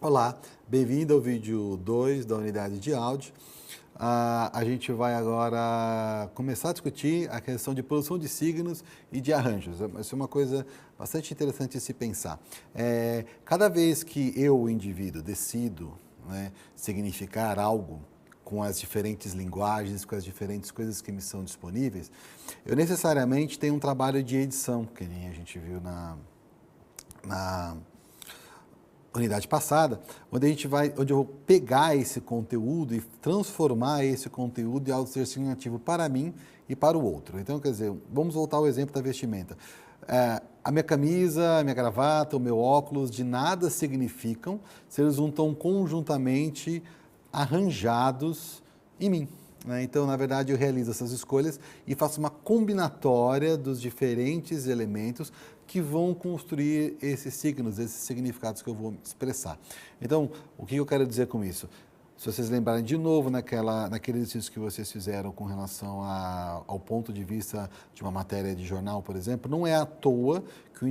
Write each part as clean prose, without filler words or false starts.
Olá, bem-vindo ao vídeo 2 da unidade de áudio. A gente vai agora começar a discutir a questão de produção de signos e de arranjos. Isso é uma coisa bastante interessante de se pensar. Cada vez que eu, o indivíduo, decido, né, significar algo com as diferentes linguagens, com as diferentes coisas que me são disponíveis, eu necessariamente tenho um trabalho de edição, que nem a gente viu na unidade passada, onde eu vou pegar esse conteúdo e transformar esse conteúdo em algo ser significativo para mim e para o outro. Então, quer dizer, vamos voltar ao exemplo da vestimenta. A minha camisa, a minha gravata, o meu óculos, de nada significam se eles não estão conjuntamente arranjados em mim. Então, na verdade, eu realizo essas escolhas e faço uma combinatória dos diferentes elementos que vão construir esses signos, esses significados que eu vou expressar. Então, o que eu quero dizer com isso? Se vocês lembrarem de novo naquele exercício que vocês fizeram com relação ao ponto de vista de uma matéria de jornal, por exemplo, não é à toa que um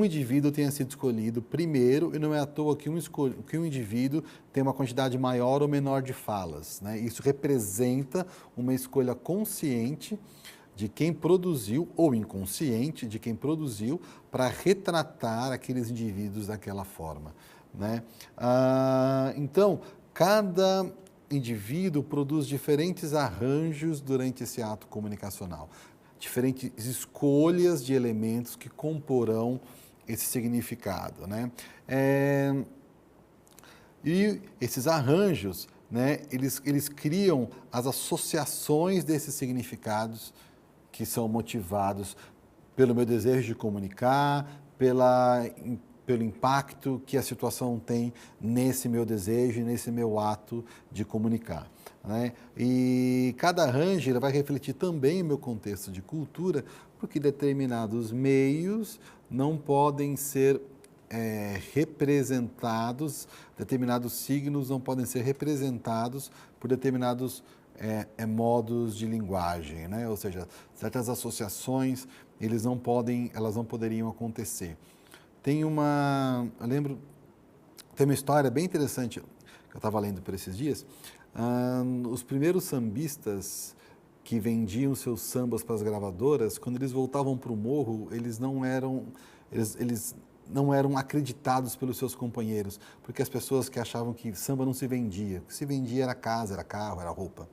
indivíduo tenha sido escolhido primeiro e não é à toa que um indivíduo tem uma quantidade maior ou menor de falas, né? Isso representa uma escolha consciente de quem produziu, ou inconsciente de quem produziu, para retratar aqueles indivíduos daquela forma, né? Então, cada indivíduo produz diferentes arranjos durante esse ato comunicacional, diferentes escolhas de elementos que comporão esse significado, né? E esses arranjos, né, eles criam as associações desses significados que são motivados pelo meu desejo de comunicar, pelo impacto que a situação tem nesse meu desejo e nesse meu ato de comunicar, né? E cada arranjo ele vai refletir também o meu contexto de cultura, porque determinados meios não podem ser representados, determinados signos não podem ser representados por determinados modos de linguagem, né? Ou seja, certas associações elas não poderiam acontecer. Eu lembro, tem uma história bem interessante que eu estava lendo por esses dias. Os primeiros sambistas que vendiam seus sambas para as gravadoras, quando eles voltavam para o morro, eles não eram acreditados pelos seus companheiros, porque as pessoas que achavam que samba não se vendia, o que se vendia era casa, era carro, era roupa,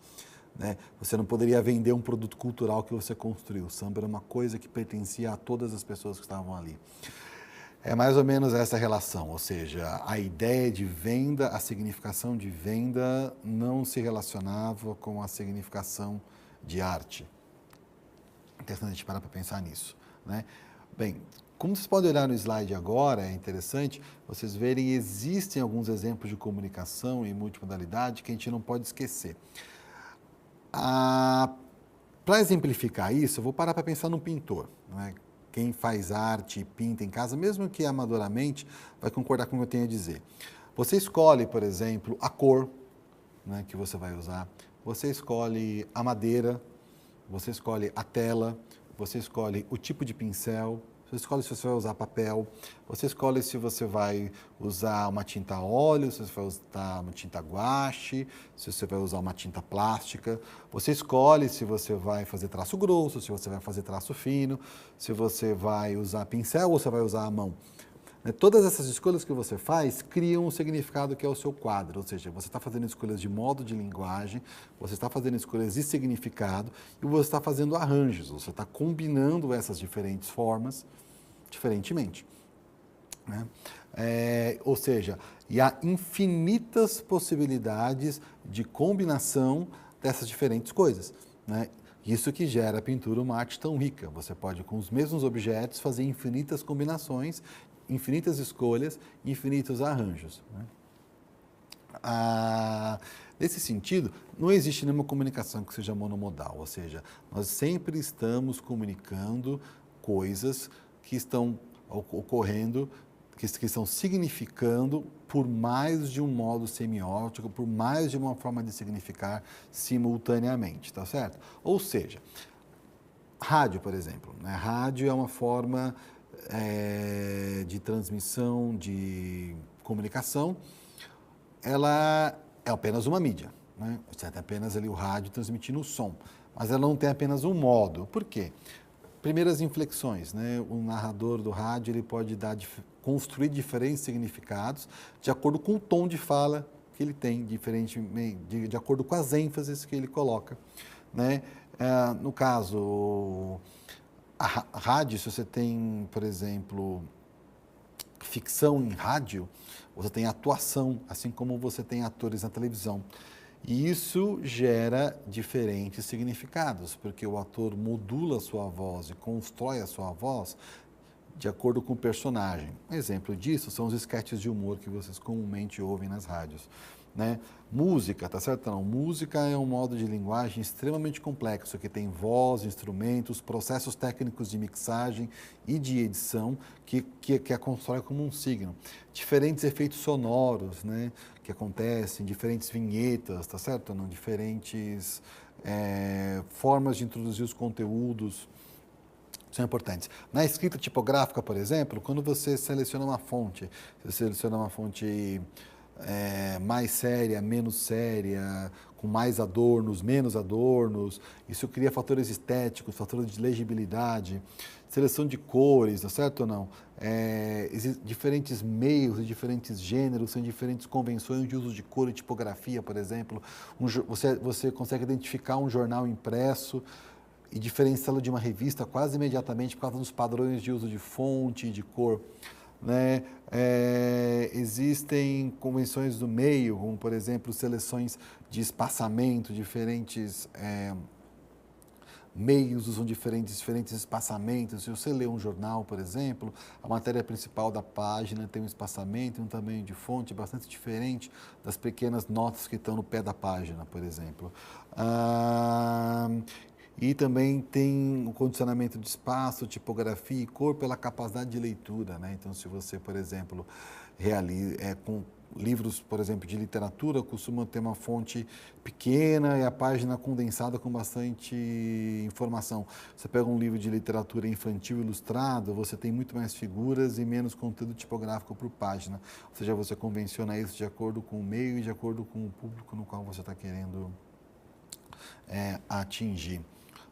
né? Você não poderia vender um produto cultural que você construiu. O samba era uma coisa que pertencia a todas as pessoas que estavam ali. É mais ou menos essa relação, ou seja, a ideia de venda, a significação de venda não se relacionava com a significação de arte. Interessante a gente parar para pensar nisso, né? Bem, como vocês podem olhar no slide agora, é interessante vocês verem, existem alguns exemplos de comunicação e multimodalidade que a gente não pode esquecer. Para exemplificar isso, eu vou parar para pensar no pintor, né? Quem faz arte e pinta em casa, mesmo que amadoramente, vai concordar com o que eu tenho a dizer. Você escolhe, por exemplo, a cor, né, que você vai usar, você escolhe a madeira, você escolhe a tela, você escolhe o tipo de pincel, você escolhe se você vai usar papel, você escolhe se você vai usar uma tinta a óleo, se você vai usar uma tinta guache, se você vai usar uma tinta plástica, você escolhe se você vai fazer traço grosso, se você vai fazer traço fino, se você vai usar pincel ou se vai usar a mão. Todas essas escolhas que você faz criam um significado que é o seu quadro, ou seja, você está fazendo escolhas de modo de linguagem, você está fazendo escolhas de significado e você está fazendo arranjos, você está combinando essas diferentes formas diferentemente, né? Ou seja, e há infinitas possibilidades de combinação dessas diferentes coisas, né? Isso que gera a pintura uma arte tão rica. Você pode, com os mesmos objetos, fazer infinitas combinações, infinitas escolhas, infinitos arranjos, né? Nesse sentido, não existe nenhuma comunicação que seja monomodal, ou seja, nós sempre estamos comunicando coisas que estão ocorrendo, que estão significando por mais de um modo semiótico, por mais de uma forma de significar simultaneamente, tá certo? Ou seja, rádio, por exemplo, né? Rádio é uma forma de transmissão, de comunicação, ela é apenas uma mídia, né? Você tem apenas ali o rádio transmitindo o som, mas ela não tem apenas um modo. Por quê? Primeiras inflexões, né? O narrador do rádio ele pode construir diferentes significados de acordo com o tom de fala que ele tem, de acordo com as ênfases que ele coloca, né? No caso, a rádio, se você tem, por exemplo, ficção em rádio, você tem atuação, assim como você tem atores na televisão. E isso gera diferentes significados, porque o ator modula a sua voz e constrói a sua voz de acordo com o personagem. Um exemplo disso são os esquetes de humor que vocês comumente ouvem nas rádios, né? Música, tá certo? Não, música é um modo de linguagem extremamente complexo, que tem voz, instrumentos, processos técnicos de mixagem e de edição que a constrói como um signo. Diferentes efeitos sonoros, né, que acontecem, diferentes vinhetas, tá certo? Não, diferentes formas de introduzir os conteúdos são importantes. Na escrita tipográfica, por exemplo, quando você seleciona uma fonte, você seleciona uma fonte mais séria, menos séria, com mais adornos, menos adornos, isso cria fatores estéticos, fatores de legibilidade, seleção de cores, tá certo ou não? Existem diferentes meios e diferentes gêneros, são diferentes convenções de uso de cor e tipografia, por exemplo. Você consegue identificar um jornal impresso e diferenciá-lo de uma revista quase imediatamente por causa dos padrões de uso de fonte e de cor, né? Existem convenções do meio, como por exemplo seleções de espaçamento, diferentes meios usam diferentes espaçamentos. Se você lê um jornal, por exemplo, a matéria principal da página tem um espaçamento e um tamanho de fonte bastante diferente das pequenas notas que estão no pé da página, por exemplo. E também tem o condicionamento de espaço, tipografia e cor pela capacidade de leitura, né? Então, se você, por exemplo, com livros, por exemplo, de literatura, costumam ter uma fonte pequena e a página condensada com bastante informação. Você pega um livro de literatura infantil ilustrado, você tem muito mais figuras e menos conteúdo tipográfico por página. Ou seja, você convenciona isso de acordo com o meio e de acordo com o público no qual você está querendo atingir,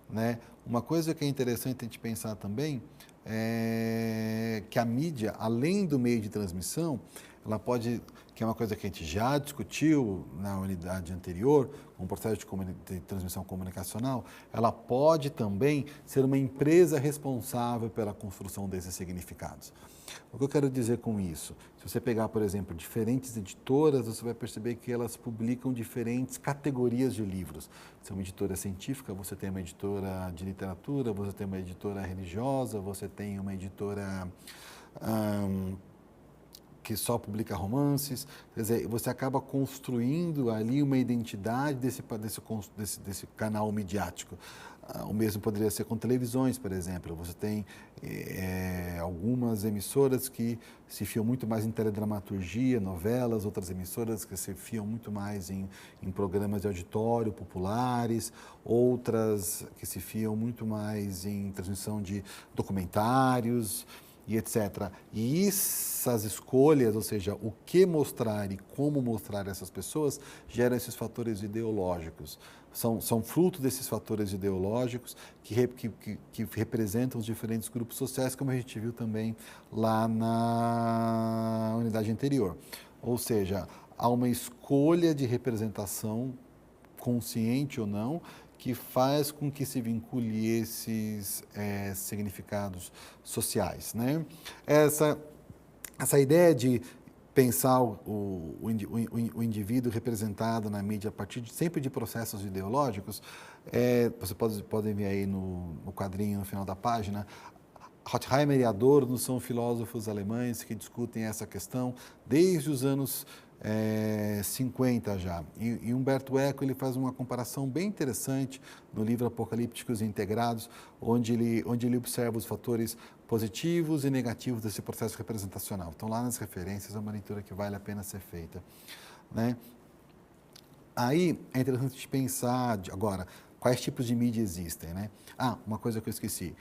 né? Uma coisa que é interessante a gente pensar também é que a mídia, além do meio de transmissão, ela pode, que é uma coisa que a gente já discutiu na unidade anterior, com o processo de transmissão comunicacional, ela pode também ser uma empresa responsável pela construção desses significados. O que eu quero dizer com isso? Se você pegar, por exemplo, diferentes editoras, você vai perceber que elas publicam diferentes categorias de livros. Se é uma editora científica, você tem uma editora de literatura, você tem uma editora religiosa, você tem uma editora que só publica romances. Quer dizer, você acaba construindo ali uma identidade desse canal midiático. O mesmo poderia ser com televisões, por exemplo. Você tem algumas emissoras que se fiam muito mais em teledramaturgia, novelas, outras emissoras que se fiam muito mais em programas de auditório populares, outras que se fiam muito mais em transmissão de documentários e etc. E essas escolhas, ou seja, o que mostrar e como mostrar essas pessoas, geram esses fatores ideológicos. São fruto desses fatores ideológicos que representam os diferentes grupos sociais, como a gente viu também lá na unidade anterior. Ou seja, há uma escolha de representação, consciente ou não, que faz com que se vincule esses significados sociais, né? Essa ideia de pensar o indivíduo representado na mídia a partir sempre de processos ideológicos, você pode ver aí no quadrinho, no final da página, Horkheimer e Adorno são filósofos alemães que discutem essa questão desde os anos 50 já. E Humberto Eco ele faz uma comparação bem interessante no livro Apocalípticos Integrados, onde ele observa os fatores positivos e negativos desse processo representacional. Então, lá nas referências, é uma leitura que vale a pena ser feita, né? Aí, é interessante pensar, agora, quais tipos de mídia existem, né? Uma coisa que eu esqueci.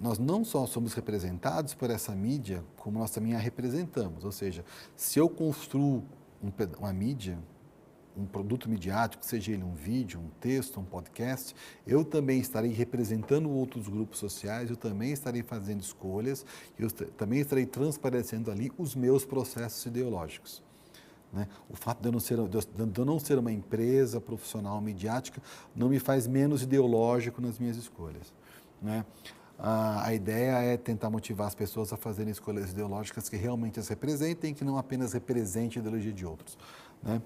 nós não só somos representados por essa mídia, como nós também a representamos. Ou seja, se eu construo uma mídia, um produto midiático, seja ele um vídeo, um texto, um podcast, eu também estarei representando outros grupos sociais, eu também estarei fazendo escolhas, eu também estarei transparecendo ali os meus processos ideológicos. Né? O fato de eu não ser uma empresa profissional midiática não me faz menos ideológico nas minhas escolhas. Né? A ideia é tentar motivar as pessoas a fazerem escolhas ideológicas que realmente as representem, que não apenas representem a ideologia de outros. Né?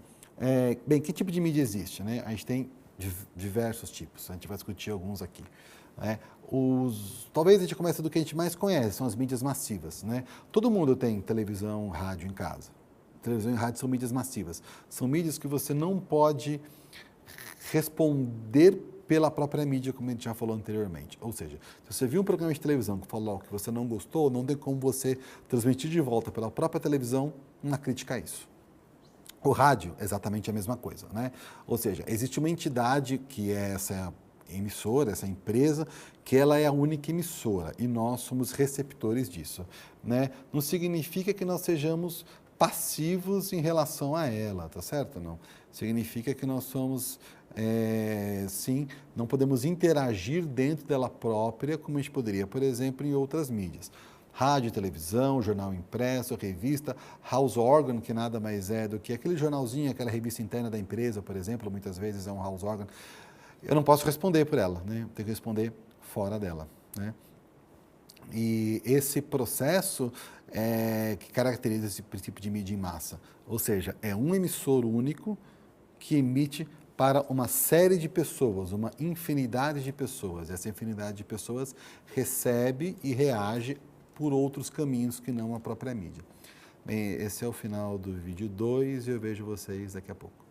Bem, que tipo de mídia existe? Né? A gente tem diversos tipos, a gente vai discutir alguns aqui. Né? Talvez a gente comece do que a gente mais conhece, são as mídias massivas. Né? Todo mundo tem televisão, rádio em casa. Televisão e rádio são mídias massivas. São mídias que você não pode responder pela própria mídia, como a gente já falou anteriormente. Ou seja, se você viu um programa de televisão que falou que você não gostou, não tem como você transmitir de volta pela própria televisão uma crítica a isso. O rádio, exatamente a mesma coisa, né? Ou seja, existe uma entidade que é essa emissora, essa empresa, que ela é a única emissora e nós somos receptores disso, né? Não significa que nós sejamos passivos em relação a ela, tá certo? Não. Significa que nós somos, sim, não podemos interagir dentro dela própria como a gente poderia, por exemplo, em outras mídias. Rádio, televisão, jornal impresso, revista, house organ, que nada mais é do que aquele jornalzinho, aquela revista interna da empresa, por exemplo, muitas vezes é um house organ. Eu não posso responder por ela, né? Eu tenho que responder fora dela, né? E esse processo que caracteriza esse tipo de mídia em massa. Ou seja, é um emissor único que emite para uma série de pessoas, uma infinidade de pessoas. Essa infinidade de pessoas recebe e reage por outros caminhos que não a própria mídia. Bem, esse é o final do vídeo 2 e eu vejo vocês daqui a pouco.